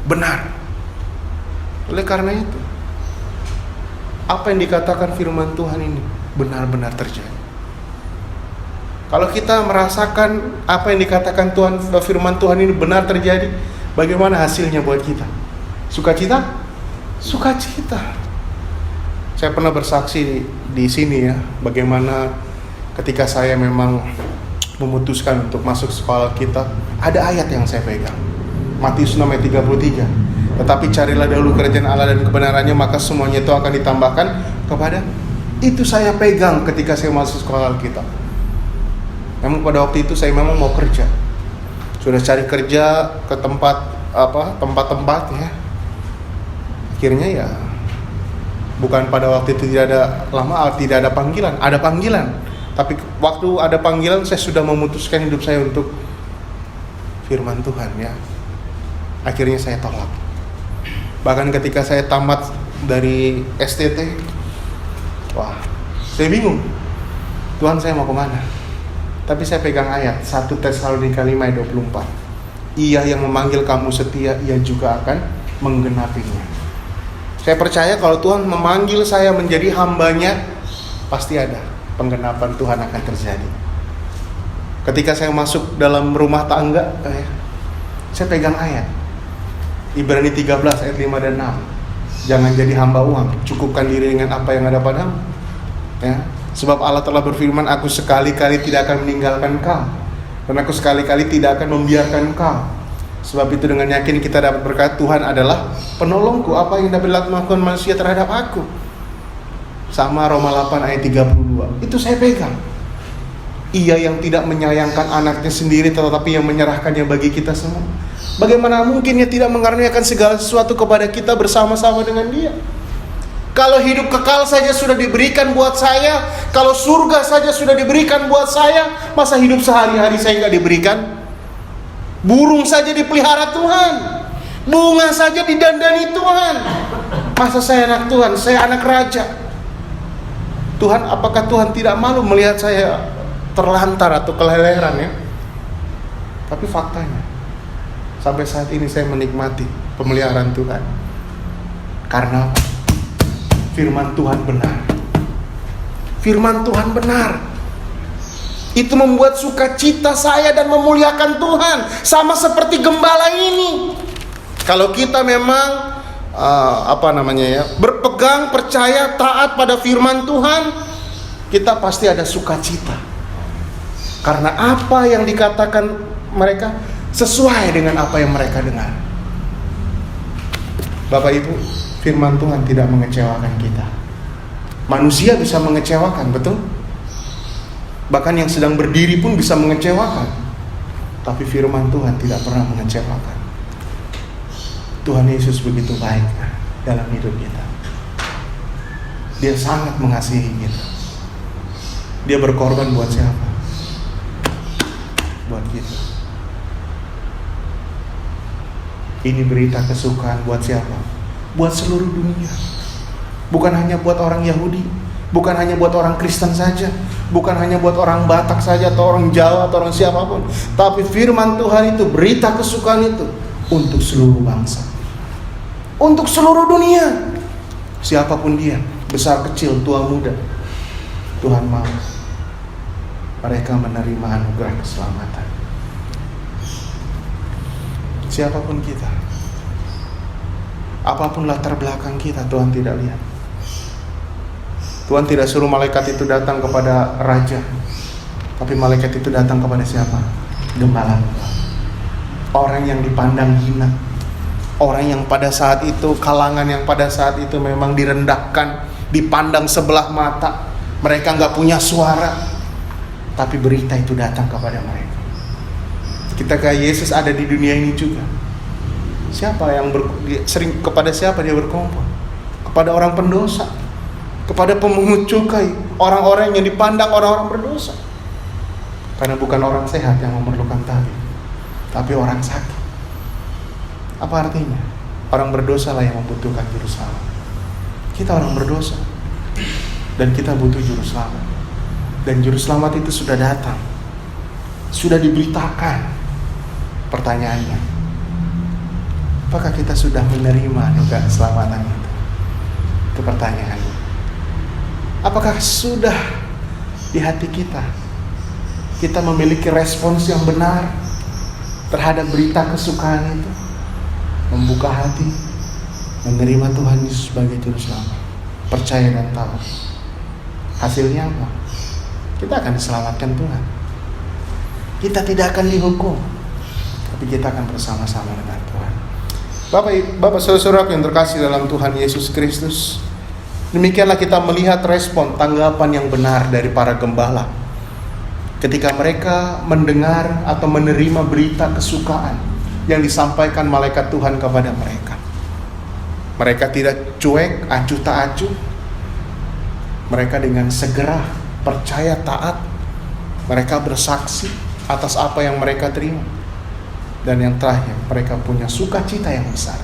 benar. Oleh karena itu, apa yang dikatakan firman Tuhan ini benar-benar terjadi. Kalau kita merasakan apa yang dikatakan Tuhan, firman Tuhan ini benar terjadi, bagaimana hasilnya buat kita? Sukacita? Sukacita. Saya pernah bersaksi di sini ya, bagaimana ketika saya memang memutuskan untuk masuk sekolah kita, ada ayat yang saya pegang. Matius 6 ayat 33. Tetapi carilah dahulu kerajaan Allah dan kebenarannya, maka semuanya itu akan ditambahkan kepada. Itu saya pegang ketika saya masuk sekolah kita. Memang pada waktu itu saya memang mau kerja. Sudah cari kerja ke tempat-tempat ya. Akhirnya ya bukan pada waktu itu tidak ada panggilan, ada panggilan. Tapi waktu ada panggilan saya sudah memutuskan hidup saya untuk firman Tuhan ya. Akhirnya saya tolak. Bahkan ketika saya tamat dari STT, wah, saya bingung. Tuhan, saya mau kemana? Tapi saya pegang ayat 1 Tesalonika 5 ayat 24. Ia yang memanggil kamu setia, ia juga akan menggenapinya. Saya percaya kalau Tuhan memanggil saya menjadi hambanya, pasti ada penggenapan Tuhan akan terjadi. Ketika saya masuk dalam rumah tangga, saya pegang ayat Ibrani 13 ayat 5 dan 6. Jangan jadi hamba uang, cukupkan diri dengan apa yang ada padamu ya. Sebab Allah telah berfirman, aku sekali-kali tidak akan meninggalkan kau, dan aku sekali-kali tidak akan membiarkan kau. Sebab itu dengan yakin kita dapat berkata, Tuhan adalah penolongku, apa yang dapat dilakukan manusia terhadap aku. Sama Roma 8 ayat 32. Itu saya pegang. Ia yang tidak menyayangkan anaknya sendiri, tetapi yang menyerahkannya bagi kita semua. Bagaimana mungkin Ia tidak mengaruniakan segala sesuatu kepada kita bersama-sama dengan Dia? Kalau hidup kekal saja sudah diberikan buat saya, kalau surga saja sudah diberikan buat saya, masa hidup sehari-hari saya nggak diberikan? Burung saja dipelihara Tuhan, bunga saja didandani Tuhan. Masa saya anak Tuhan, saya anak raja. Tuhan, apakah Tuhan tidak malu melihat saya terlantar atau keleleran ya? Tapi faktanya, sampai saat ini saya menikmati pemeliharaan Tuhan. Karena firman Tuhan benar. Firman Tuhan benar. Itu membuat sukacita saya dan memuliakan Tuhan. Sama seperti gembala ini. Kalau kita memang berpegang, percaya, taat pada firman Tuhan, kita pasti ada sukacita. Karena apa yang dikatakan mereka sesuai dengan apa yang mereka dengar. Bapak Ibu, firman Tuhan tidak mengecewakan kita. Manusia bisa mengecewakan, betul? Bahkan yang sedang berdiri pun bisa mengecewakan. Tapi firman Tuhan tidak pernah mengecewakan. Tuhan Yesus begitu baik dalam hidup kita. Dia sangat mengasihi kita. Dia berkorban buat siapa? Buat kita. Ini berita kesukaan buat siapa? Buat seluruh dunia. Bukan hanya buat orang Yahudi, bukan hanya buat orang Kristen saja, bukan hanya buat orang Batak saja atau orang Jawa atau orang siapapun. Tapi firman Tuhan itu, berita kesukaan itu untuk seluruh bangsa, untuk seluruh dunia. Siapapun dia, besar kecil, tua muda, Tuhan mau mereka menerima anugerah keselamatan. Siapapun kita, apapun latar belakang kita, Tuhan tidak lihat. Tuhan tidak suruh malaikat itu datang kepada raja, tapi malaikat itu datang kepada siapa? Gembala. Orang yang dipandang hina, orang yang pada saat itu, kalangan yang pada saat itu memang direndahkan, dipandang sebelah mata. Mereka gak punya suara, tapi berita itu datang kepada mereka. Ketika Yesus ada di dunia ini juga, siapa yang sering kepada siapa dia berkumpul? Kepada orang pendosa, kepada pemungut cukai, orang-orang yang dipandang orang-orang berdosa. Karena bukan orang sehat yang memerlukan tabib, tapi orang sakit. Apa artinya? Orang berdosa lah yang membutuhkan juru selamat. Kita orang berdosa dan kita butuh juru selamat. Dan juru selamat itu sudah datang, sudah diberitakan. Pertanyaannya, apakah kita sudah menerima juga keselamatan itu? Itu pertanyaannya. Apakah sudah di hati kita memiliki respons yang benar terhadap berita kesukaan itu? Membuka hati, menerima Tuhan Yesus sebagai juru selamat, percaya dan tahu. Hasilnya apa? Kita akan diselamatkan Tuhan. Kita tidak akan dihukum, tapi kita akan bersama-sama dengan Tuhan. Bapak saudara-saudara yang terkasih dalam Tuhan Yesus Kristus, demikianlah kita melihat respon tanggapan yang benar dari para gembala ketika mereka mendengar atau menerima berita kesukaan yang disampaikan malaikat Tuhan kepada mereka. Mereka tidak cuek, acuh tak acuh. Mereka dengan segera percaya, taat. Mereka bersaksi atas apa yang mereka terima. Dan yang terakhir, mereka punya sukacita yang besar.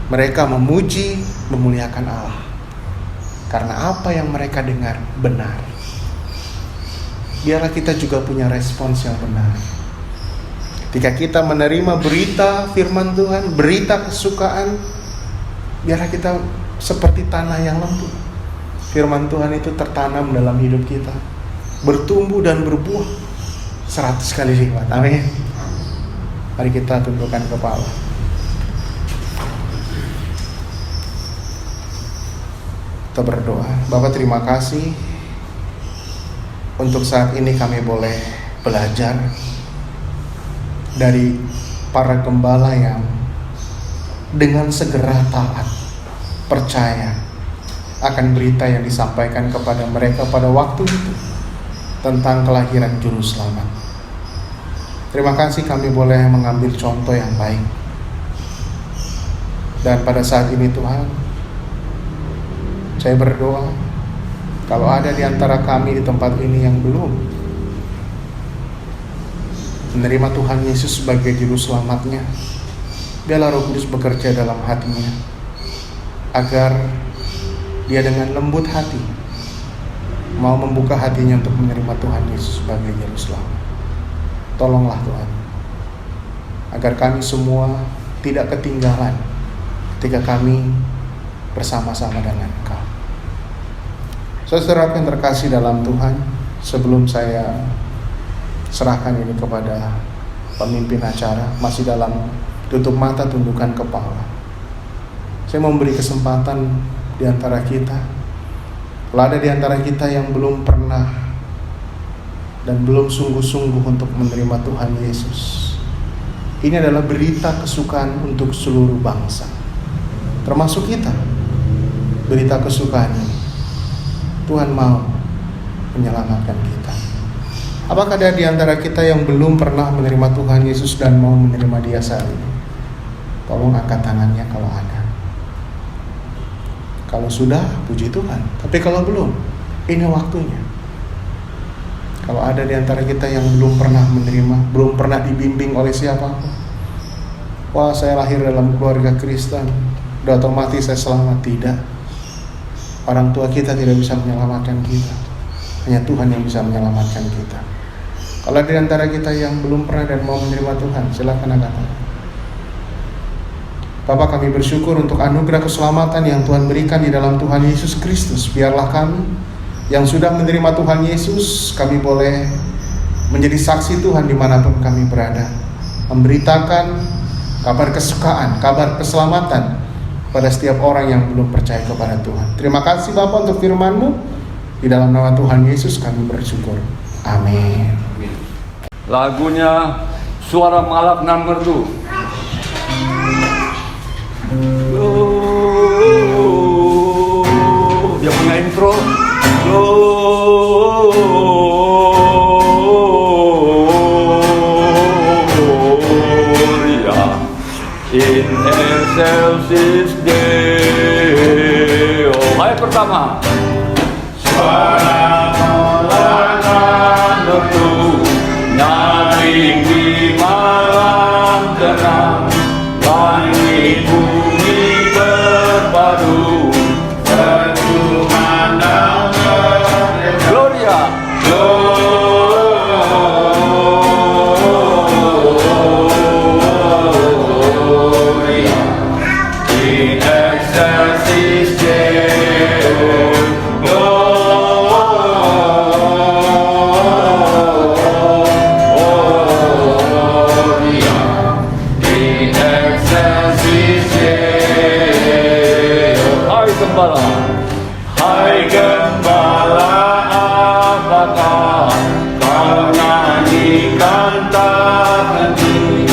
Mereka memuji, memuliakan Allah karena apa yang mereka dengar benar. Biarlah kita juga punya respons yang benar. Ketika kita menerima berita firman Tuhan, berita kesukaan, biarlah kita seperti tanah yang lembut. Firman Tuhan itu tertanam dalam hidup kita, bertumbuh dan berbuah 100 kali lipat. Amin. Mari kita tundukkan kepala. Kita berdoa. Bapak, terima kasih untuk saat ini kami boleh belajar dari para gembala yang dengan segera taat, percaya akan berita yang disampaikan kepada mereka pada waktu itu tentang kelahiran juru selamat. Terima kasih kami boleh mengambil contoh yang baik. Dan pada saat ini Tuhan, saya berdoa, kalau ada di antara kami di tempat ini yang belum menerima Tuhan Yesus sebagai juru selamatnya, biarlah Roh Kudus bekerja dalam hatinya, agar dia dengan lembut hati mau membuka hatinya untuk menerima Tuhan Yesus sebagai juru selamat. Tolonglah Tuhan, agar kami semua tidak ketinggalan ketika kami bersama-sama dengan Engkau. Saudara yang terkasih dalam Tuhan, sebelum saya serahkan ini kepada pemimpin acara, masih dalam tutup mata, tundukkan kepala, saya memberi kesempatan di antara kita, kalau ada di antara kita yang belum pernah dan belum sungguh-sungguh untuk menerima Tuhan Yesus, ini adalah berita kesukaan untuk seluruh bangsa, termasuk kita. Berita kesukaan ini, Tuhan mau menyelamatkan kita. Apakah ada di antara kita yang belum pernah menerima Tuhan Yesus dan mau menerima Dia saat ini? Tolong angkat tangannya kalau ada. Kalau sudah, puji Tuhan. Tapi kalau belum, ini waktunya. Kalau ada di antara kita yang belum pernah menerima, belum pernah dibimbing oleh siapapun, wah, saya lahir dalam keluarga Kristen, udah otomatis saya selamat. Tidak. Orang tua kita tidak bisa menyelamatkan kita. Hanya Tuhan yang bisa menyelamatkan kita. Kalau di antara kita yang belum pernah dan mau menerima Tuhan, silakan angkat tangan. Bapak, kami bersyukur untuk anugerah keselamatan yang Tuhan berikan di dalam Tuhan Yesus Kristus. Biarlah kami yang sudah menerima Tuhan Yesus, kami boleh menjadi saksi Tuhan dimanapun kami berada, memberitakan kabar kesukaan, kabar keselamatan pada setiap orang yang belum percaya kepada Tuhan. Terima kasih Bapak untuk firman-Mu. Di dalam nama Tuhan Yesus kami bersyukur. Amin. Lagunya Suara Malak nomor 2. Dia punya intro. Gloria in excelsis Deo. Ayat pertama. Suara malak itu nyaring di malam tenang, langit bumi berpadu, berkumandang Gloria, Gloria in excelsis Deo. Hai Gembala, apakah kau nyanyikan tak henti,